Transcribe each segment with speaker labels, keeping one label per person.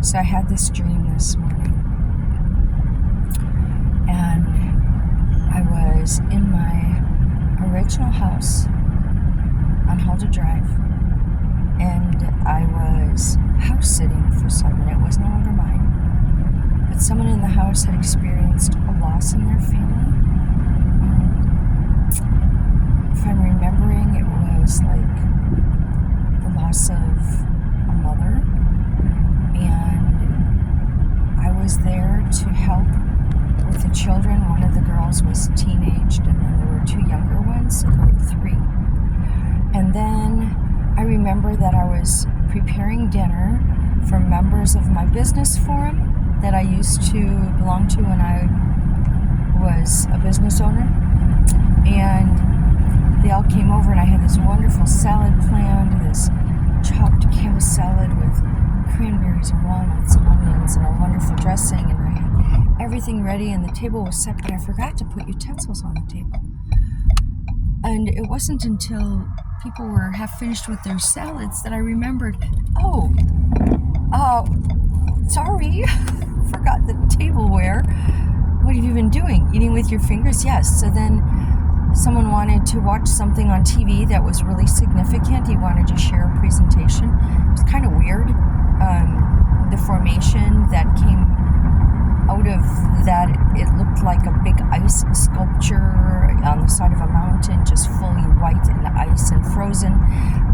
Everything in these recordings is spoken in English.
Speaker 1: So I had this dream this morning, and I was in my original house on Halder Drive, and I was house sitting for someone. It was no longer mine, but someone in the house had experienced a loss in their family. If I'm remembering, it was like the loss of a mother, and I was there to help with the children. One of the girls was teenaged, and then there were two younger ones, so there were three. And then I remember that I was preparing dinner for members of my business forum that I used to belong to when I was a business owner. And they all came over, and I had this wonderful salad planned, this chopped kale salad with cranberries and walnuts and onions and a wonderful dressing, and I had everything ready, and the table was set, but I forgot to put utensils on the table. And it wasn't until people were half finished with their salads that I remembered, sorry, forgot the tableware. What have you been doing? Eating with your fingers? Yes. So then someone wanted to watch something on TV that was really significant. He wanted to share a presentation. It was kind of weird. The formation that came out of that, it looked like a big ice sculpture on the side of a mountain, just fully white in the ice and frozen,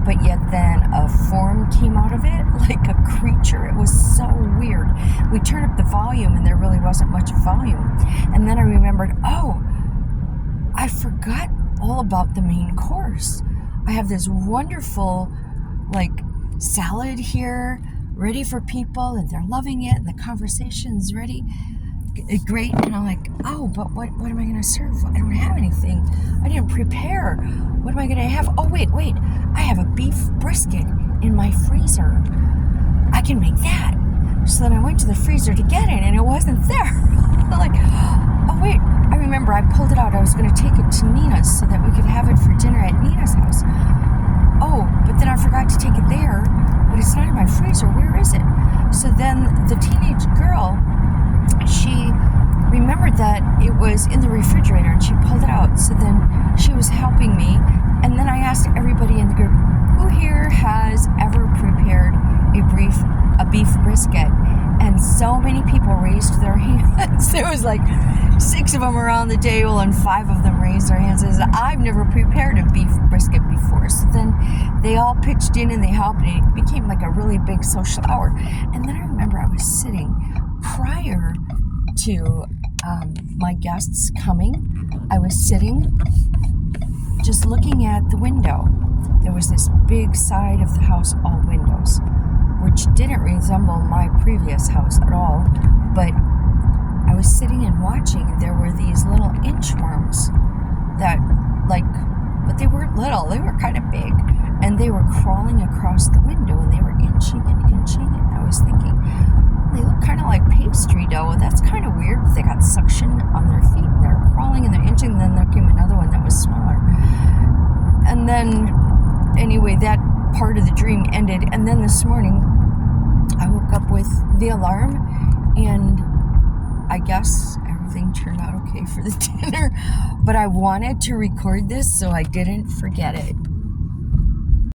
Speaker 1: but yet then a form came out of it like a creature. It was so weird. We turned up the volume, and there really wasn't much volume. And then I remembered, I forgot all about the main course. I have this wonderful salad here ready for people, and they're loving it, and the conversation's ready. Great. And I'm like, but what am I going to serve? I don't have anything. I didn't prepare. What am I going to have? Wait. I have a beef brisket in my freezer. I can make that. So then I went to the freezer to get it, and it wasn't there. I'm like, wait. I remember I pulled it out. I was going to take it to Nina's so that we could have it for dinner at Nina's house. But then I forgot to take it there, but it's not in my freezer. Where is it? So then the teenage girl, she remembered that it was in the refrigerator, and she pulled it out. So then she was helping me, and then I asked everybody in the group, who here has ever prepared a beef brisket? And so many people raised their hands. There was like 6 of them around the table, and 5 of them raised their hands and said, I've never prepared a beef brisket before. So then they all pitched in and they helped, and it became like a really big social hour. And then I remember I was sitting prior to my guests coming. I was sitting just looking at the window. There was this big side of the house, all windows, which didn't resemble my previous house at all. But I was sitting and watching, and there were these little inchworms that, but they weren't little, they were kind of big. And they were crawling across the window, and they were inching. And I was thinking, they look kind of like pastry dough. That's kind of weird, but they got suction on their feet, and they're crawling and they're inching. And then there came another one that was smaller. And then, anyway, that part of the dream ended. And then this morning, I woke up with the alarm, and I guess everything turned out okay for the dinner. But I wanted to record this so I didn't forget it.